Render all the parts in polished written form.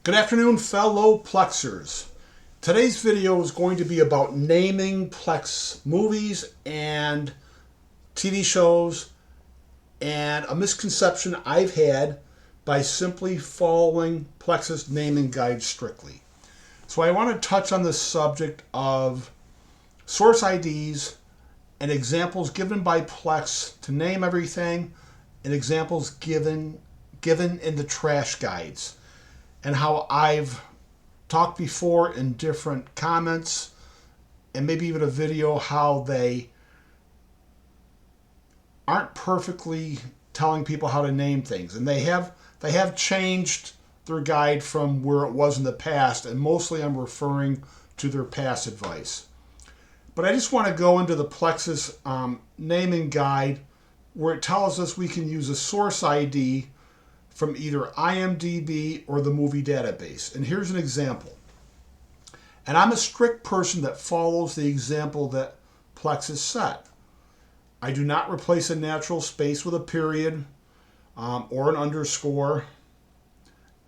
Good afternoon, fellow Plexers. Today's video is going to be about naming Plex movies and TV shows and a misconception I've had by simply following Plex's naming guide strictly. So I want to touch on the subject of source IDs and examples given by Plex to name everything and examples given in the trash guides, and how I've talked before in different comments and maybe even a video how they aren't perfectly telling people how to name things. And they have changed their guide from where it was in the past, and mostly I'm referring to their past advice. But I just want to go into the Plex's naming guide where it tells us we can use a source ID from either IMDB or the movie database. And here's an example. And I'm a strict person that follows the example that Plex has set. I do not replace a natural space with a period or an underscore.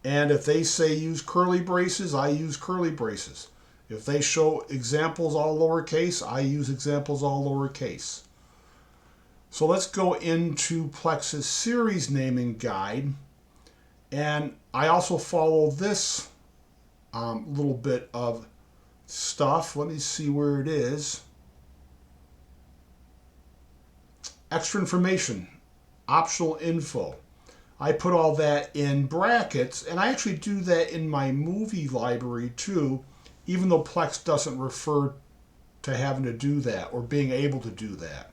And if they say use curly braces, I use curly braces. If they show examples all lowercase, I use examples all lowercase. So let's go into Plex's series naming guide. And I also follow this little bit of stuff. Let me see where it is. Extra information, optional info. I put all that in brackets, and I actually do that in my movie library too, even though Plex doesn't refer to having to do that or being able to do that.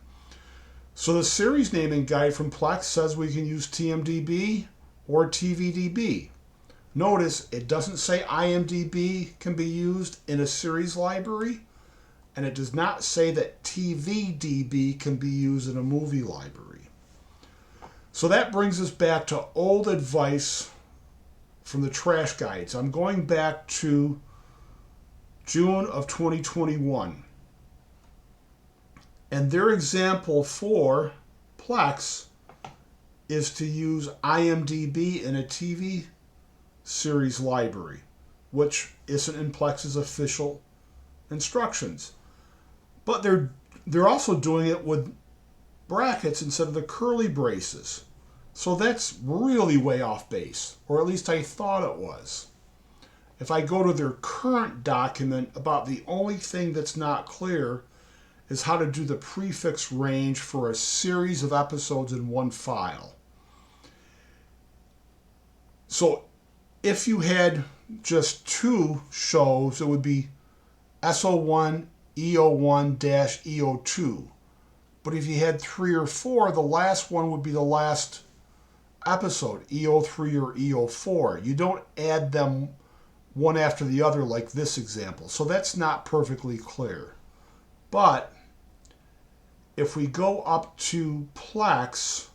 So the series naming guide from Plex says we can use TMDB or TVDB. Notice it doesn't say IMDB can be used in a series library, and it does not say that TVDB can be used in a movie library. So that brings us back to old advice from the trash guides. I'm going back to June of 2021. And their example for Plex is to use IMDB in a TV series library, which isn't in Plex's official instructions. But they're also doing it with brackets instead of the curly braces. So that's really way off base, or at least I thought it was. If I go to their current document, about the only thing that's not clear is how to do the prefix range for a series of episodes in one file. So if you had just two shows, it would be SO1, EO1-EO2. But if you had three or four, the last one would be the last episode, EO3 or EO4. You don't add them one after the other like this example. So that's not perfectly clear. But if we go up to Plex,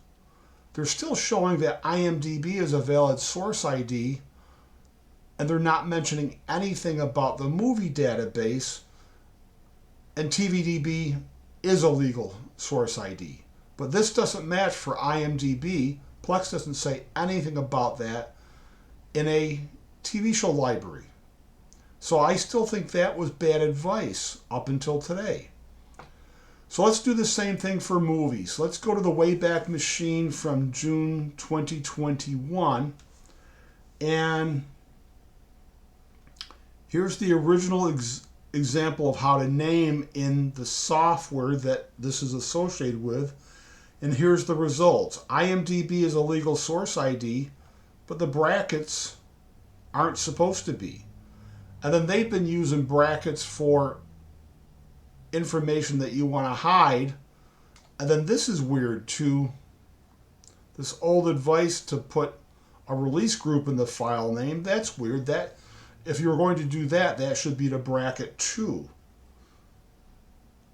they're still showing that IMDB is a valid source ID, and they're not mentioning anything about the movie database, and TVDB is a legal source ID. But this doesn't match for IMDB. Plex doesn't say anything about that in a TV show library. So I still think that was bad advice up until today. So let's do the same thing for movies. Let's go to the Wayback Machine from June 2021. And here's the original example of how to name in the software that this is associated with. And here's the results. IMDB is a legal source ID, but the brackets aren't supposed to be. And then they've been using brackets for information that you want to hide. And then this is weird too. This old advice to put a release group in the file name, that's weird. That if you're going to do that, that should be the bracket too.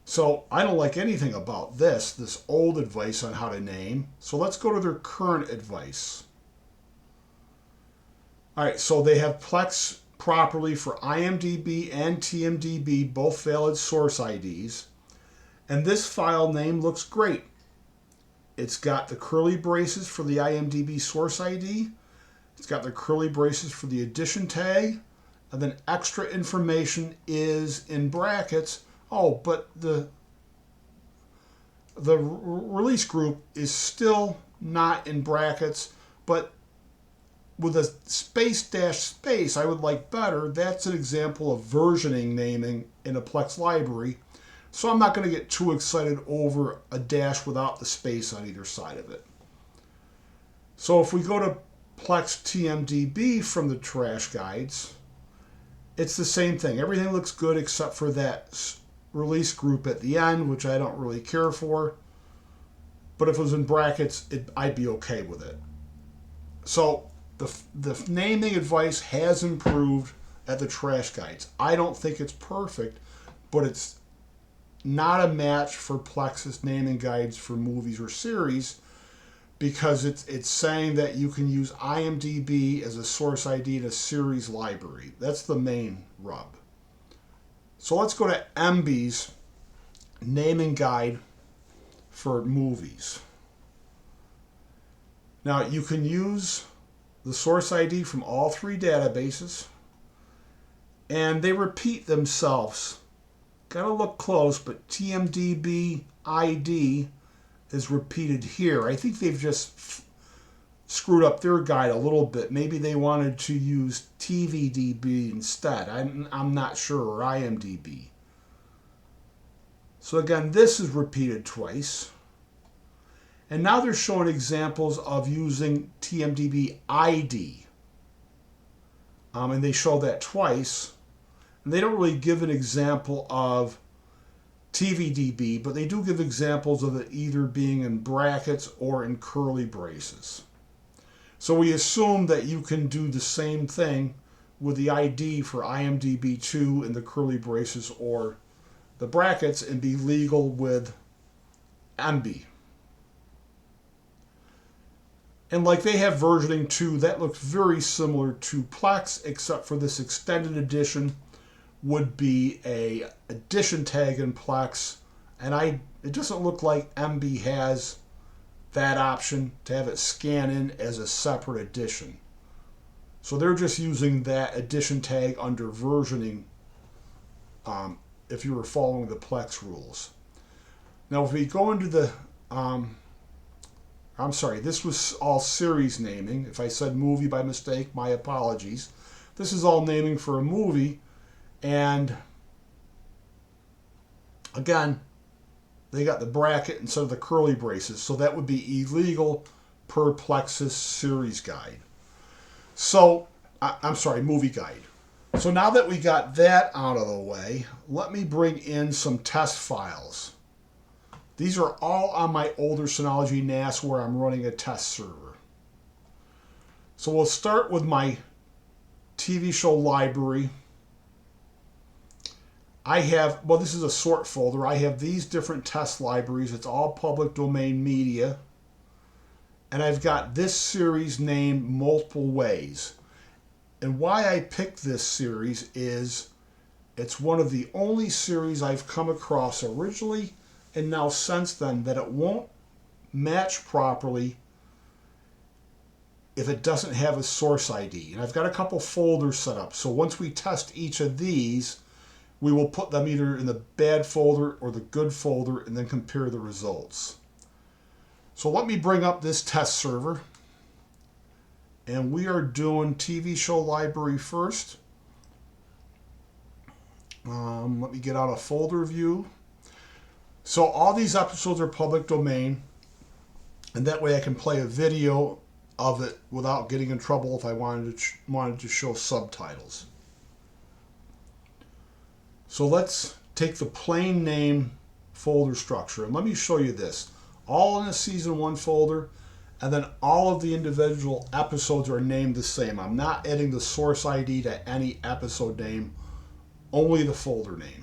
So I don't like anything about this old advice on how to name. So let's go to their current advice. All right, so they have Plex properly for IMDB and TMDB, both valid source IDs. And this file name looks great. It's got the curly braces for the IMDB source ID, It's got the curly braces for the addition tag, and then extra information is in brackets. Oh, but the release group is still not in brackets, but with a space dash space, I would like better. That's an example of versioning naming in a Plex library. So I'm not going to get too excited over a dash without the space on either side of it. So if we go to Plex TMDB from the trash guides, it's the same thing. Everything looks good except for that release group at the end, which I don't really care for. But if it was in brackets, I'd be okay with it. So the naming advice has improved at the trash guides. I don't think it's perfect, but it's not a match for Plex's naming guides for movies or series, because it's saying that you can use IMDB as a source ID to series library. That's the main rub. So let's go to Emby's naming guide for movies. Now you can use the source ID from all three databases, and they repeat themselves. Gotta look close, but TMDB ID is repeated here. I think they've just screwed up their guide a little bit. Maybe they wanted to use TVDB instead. I'm not sure, or IMDB. So again, this is repeated twice. And now they're showing examples of using TMDB ID. And they show that twice. And they don't really give an example of TVDB, but they do give examples of it either being in brackets or in curly braces. So we assume that you can do the same thing with the ID for IMDb2 in the curly braces or the brackets and be legal with Emby. And like they have versioning 2, that looks very similar to Plex, except for this extended edition would be a addition tag in Plex, and it doesn't look like Emby has that option to have it scan in as a separate edition. So they're just using that addition tag under versioning if you were following the Plex rules. Now if we go into the I'm sorry, this was all series naming. If I said movie by mistake, my apologies. This is all naming for a movie, and again, they got the bracket instead of the curly braces, so that would be illegal per Plex's series guide. So, I'm sorry, movie guide. So now that we got that out of the way, let me bring in some test files. These are all on my older Synology NAS where I'm running a test server. So we'll start with my TV show library. I have, well, this is a sort folder. I have these different test libraries. It's all public domain media. And I've got this series named multiple ways. And why I picked this series is it's one of the only series I've come across originally and now since then that it won't match properly if it doesn't have a source ID. And I've got a couple folders set up. So once we test each of these, we will put them either in the bad folder or the good folder and then compare the results. So let me bring up this test server. And we are doing TV show library first. Let me get out a folder view. So all these episodes are public domain, and that way I can play a video of it without getting in trouble if I wanted to show subtitles. So let's take the plain name folder structure, and let me show you this. All in a season 1 folder, and then all of the individual episodes are named the same. I'm not adding the source ID to any episode name, only the folder name.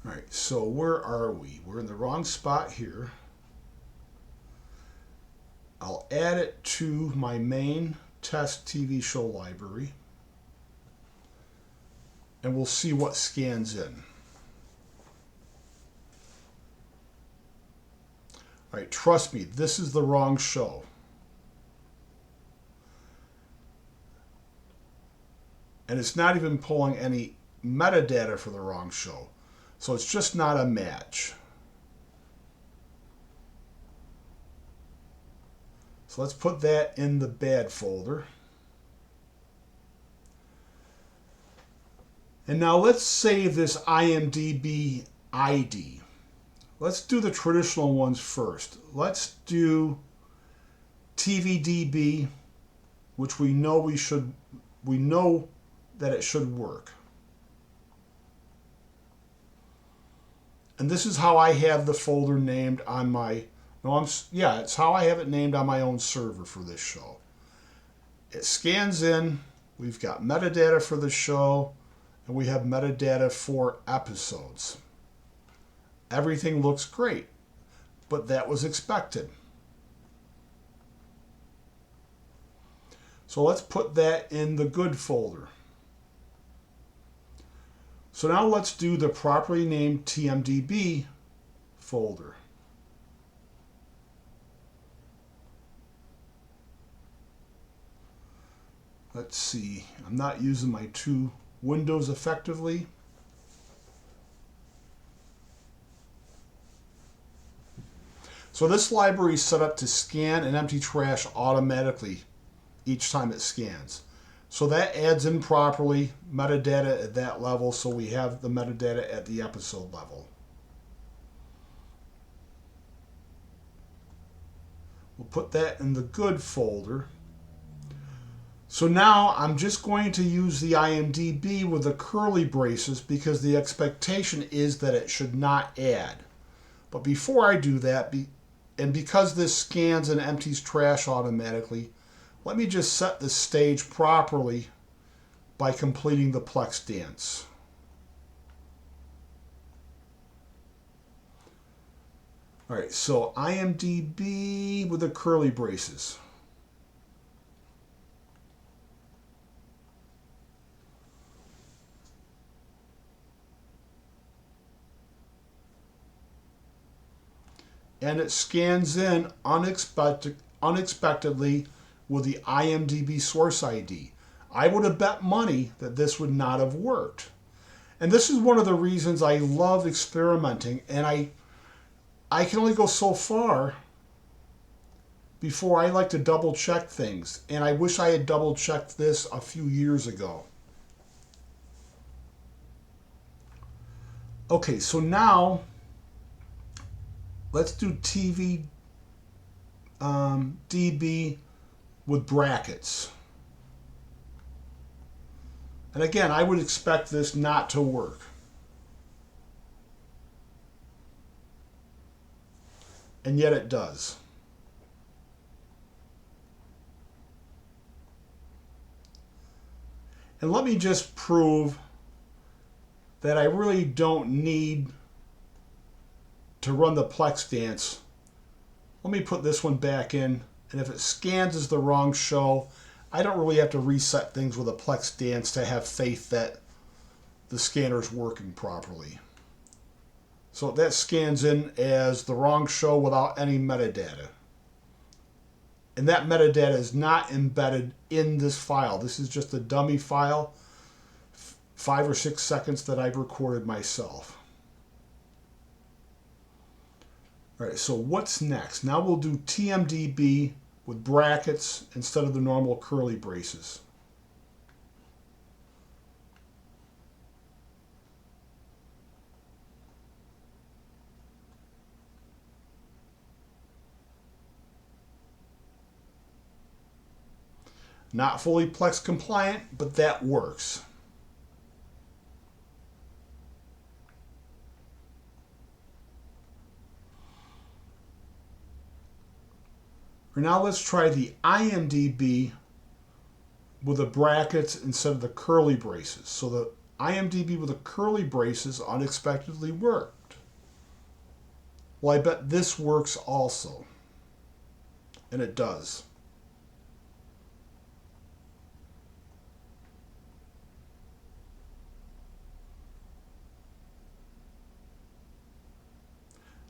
All right, so where are we? We're in the wrong spot here. I'll add it to my main test TV show library, and we'll see what scans in. All right, trust me, this is the wrong show. And it's not even pulling any metadata for the wrong show. So it's just not a match. So let's put that in the bad folder. And now let's save this IMDB ID. Let's do the traditional ones first. Let's do TVDB, which we know that it should work. And this is how I have the folder named on my, it's how I have it named on my own server for this show. It scans in, we've got metadata for the show, and we have metadata for episodes. Everything looks great, but that was expected. So let's put that in the good folder. So now let's do the properly named TMDB folder. Let's see, I'm not using my two windows effectively. So this library is set up to scan and empty trash automatically each time it scans. So that adds in properly metadata at that level, so we have the metadata at the episode level. We'll put that in the good folder. So now I'm just going to use the IMDB with the curly braces because the expectation is that it should not add. But before I do that, and because this scans and empties trash automatically, let me just set the stage properly by completing the Plex dance. All right, so IMDB with the curly braces. And it scans in unexpectedly with the IMDB source ID. I would have bet money that this would not have worked. And this is one of the reasons I love experimenting, and I can only go so far before I like to double check things. And I wish I had double checked this a few years ago. Okay, so now let's do TVDB with brackets. And again, I would expect this not to work. And yet it does. And let me just prove that I really don't need to run the Plex dance. Let me put this one back in, and if it scans as the wrong show, I don't really have to reset things with a Plex dance to have faith that the scanner's working properly. So that scans in as the wrong show without any metadata. And that metadata is not embedded in this file. This is just a dummy file, 5 or 6 seconds that I've recorded myself. All right, so what's next? Now we'll do TMDB with brackets instead of the normal curly braces. Not fully Plex compliant, but that works. Now let's try the IMDB with the brackets instead of the curly braces. So the IMDB with the curly braces unexpectedly worked. Well, I bet this works also. And it does.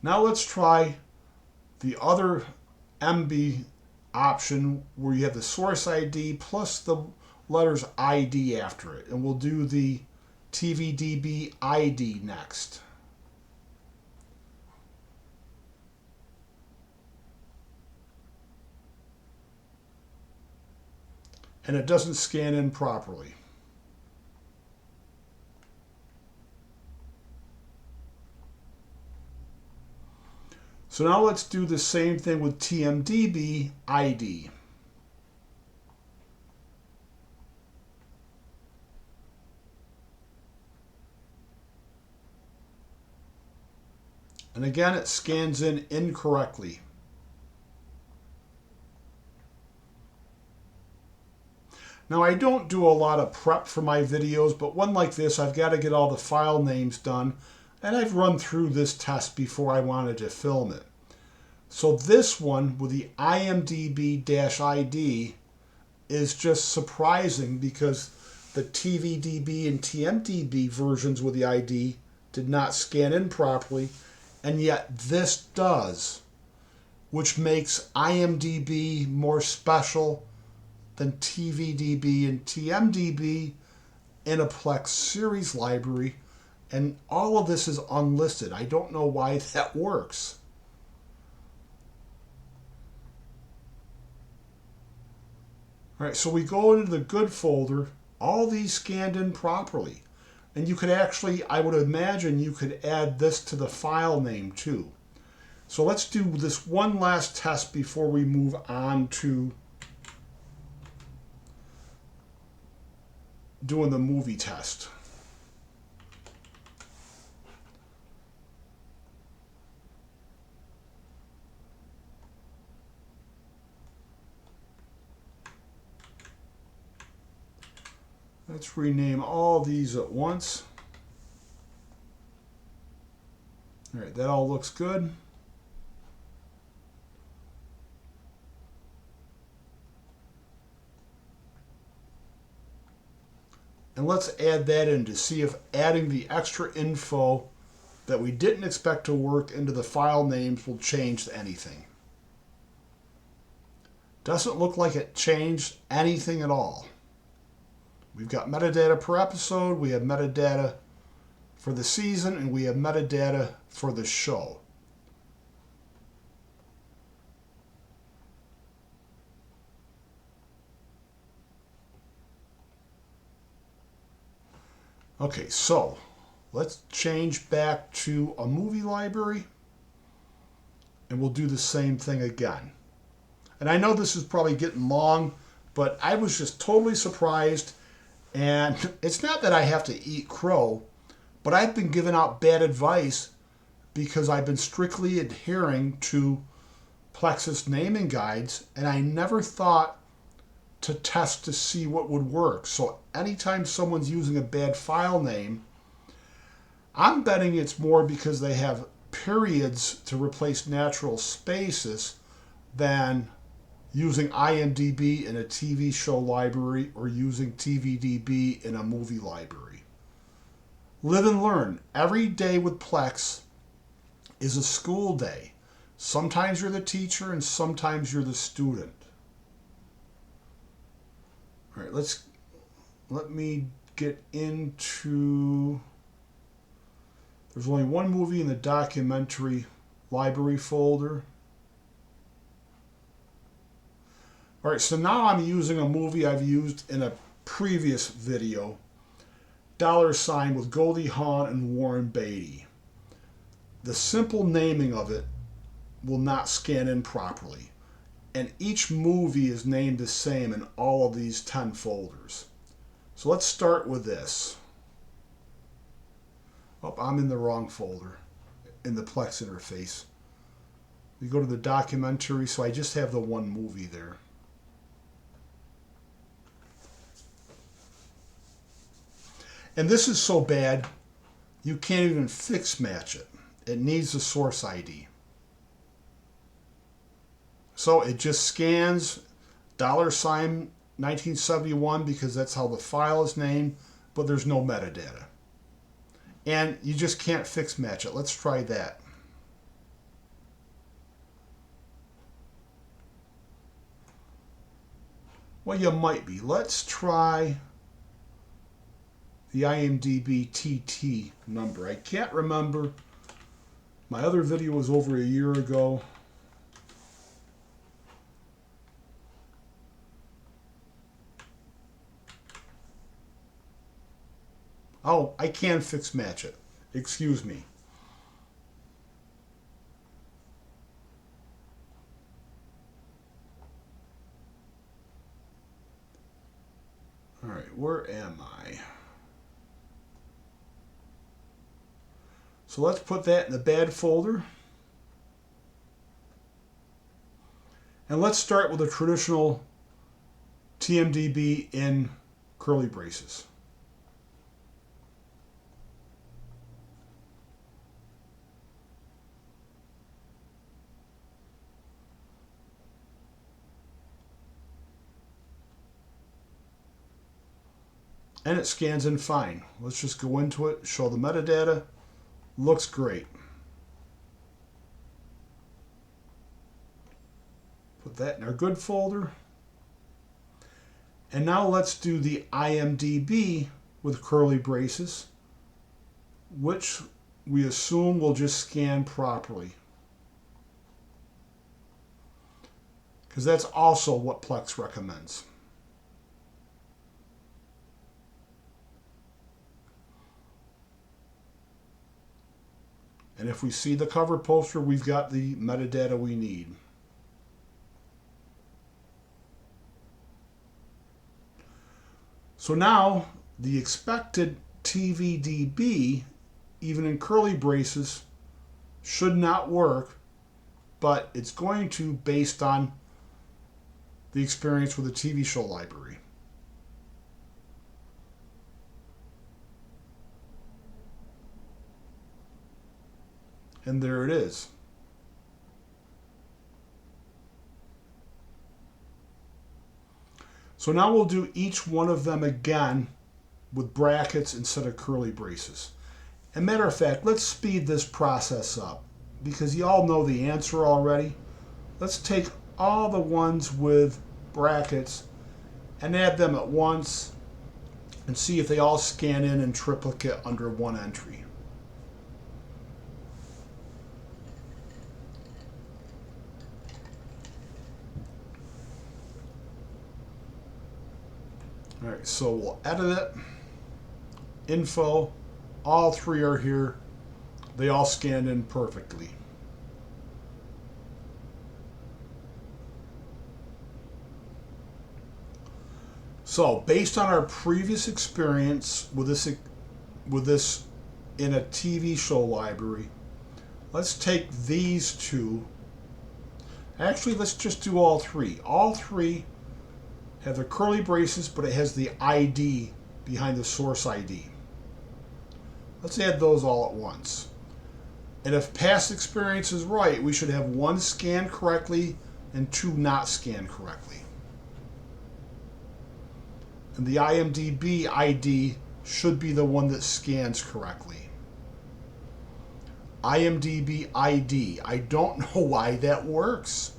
Now let's try the other Emby option where you have the source ID plus the letters ID after it. And we'll do the TVDB ID next. And it doesn't scan in properly. So now let's do the same thing with TMDB ID. And again, it scans in incorrectly. Now, I don't do a lot of prep for my videos, but one like this, I've got to get all the file names done, and I've run through this test before I wanted to film it. So this one with the IMDB-ID is just surprising because the TVDB and TMDB versions with the ID did not scan in properly, and yet this does, which makes IMDB more special than TVDB and TMDB in a Plex series library, and all of this is unlisted. I don't know why that works. All right, so we go into the good folder, all these scanned in properly. And you could actually, I would imagine you could add this to the file name too. So let's do this one last test before we move on to doing the movie test. Let's rename all these at once. All right, that all looks good. And let's add that in to see if adding the extra info that we didn't expect to work into the file names will change anything. Doesn't look like it changed anything at all. We've got metadata per episode, we have metadata for the season, and we have metadata for the show. Okay, so let's change back to a movie library, and we'll do the same thing again. And I know this is probably getting long, but I was just totally surprised. And it's not that I have to eat crow, but I've been giving out bad advice because I've been strictly adhering to Plex's naming guides, and I never thought to test to see what would work. So anytime someone's using a bad file name, I'm betting it's more because they have periods to replace natural spaces than using IMDB in a TV show library or using TVDB in a movie library. Live and learn. Every day with Plex is a school day. Sometimes you're the teacher and sometimes you're the student. All right, let me get into, there's only one movie in the documentary library folder. All right, so now I'm using a movie I've used in a previous video, $, with Goldie Hawn and Warren Beatty. The simple naming of it will not scan in properly, and each movie is named the same in all of these 10 folders. So let's start with this. Oh, I'm in the wrong folder in the Plex interface. We go to the documentary, so I just have the one movie there. And this is so bad, you can't even fix match it. It needs the source ID. So it just scans $1971 because that's how the file is named, but there's no metadata. And you just can't fix match it. Let's try that. Well, you might be. Let's try the IMDB TT number. I can't remember. My other video was over a year ago. Oh, I can fix match it. Excuse me. All right, where am I? So let's put that in the bad folder. And let's start with a traditional TMDB in curly braces. And it scans in fine. Let's just go into it, show the metadata. Looks great. Put that in our good folder. And now let's do the IMDB with curly braces, which we assume will just scan properly. Because that's also what Plex recommends. And if we see the cover poster, we've got the metadata we need. So now the expected TVDB, even in curly braces, should not work, but it's going to based on the experience with the TV show library. And there it is. So now we'll do each one of them again with brackets instead of curly braces. And matter of fact, let's speed this process up because you all know the answer already. Let's take all the ones with brackets and add them at once and see if they all scan in triplicate under one entry. All right, so we'll edit it. Info, all three are here. They all scanned in perfectly. So, based on our previous experience with this in a TV show library, let's take these two. Actually, let's just do all three. All three have the curly braces, but it has the ID behind the source ID. Let's add those all at once. And if past experience is right, we should have one scanned correctly and two not scanned correctly. And the IMDB ID should be the one that scans correctly. IMDB ID. I don't know why that works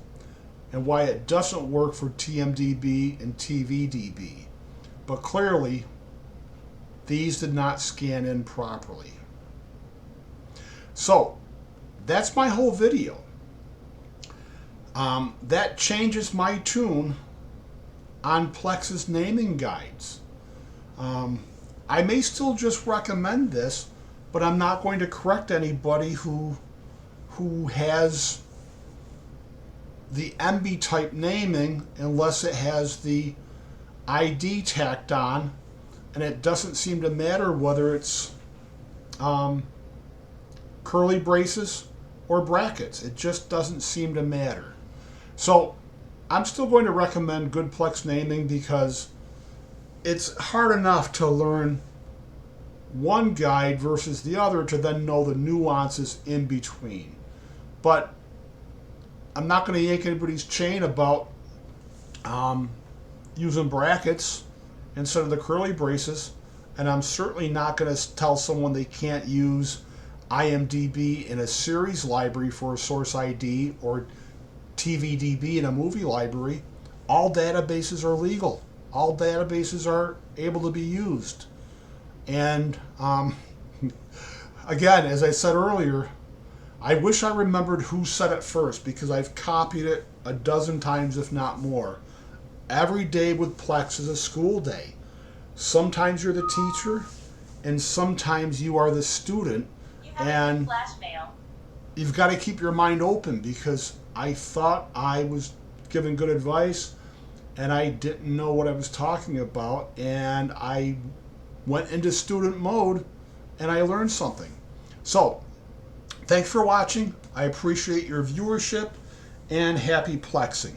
and why it doesn't work for TMDB and TVDB. But clearly, these did not scan in properly. So, that's my whole video. That changes my tune on Plex's naming guides. I may still just recommend this, but I'm not going to correct anybody who has the Emby type naming unless it has the ID tacked on, and it doesn't seem to matter whether it's curly braces or brackets. It just doesn't seem to matter. So I'm still going to recommend good Plex naming because it's hard enough to learn one guide versus the other to then know the nuances in between. But I'm not going to yank anybody's chain about using brackets instead of the curly braces, and I'm certainly not going to tell someone they can't use IMDB in a series library for a source ID or TVDB in a movie library. all databases are legal. All databases are able to be used. And again, as I said earlier, I wish I remembered who said it first, because I've copied it a dozen times, if not more. Every day with Plex is a school day. Sometimes you're the teacher, and sometimes you are the student, and you've got to keep your mind open, because I thought I was giving good advice, and I didn't know what I was talking about, and I went into student mode, and I learned something. So, thanks for watching. I appreciate your viewership, and happy Plexing.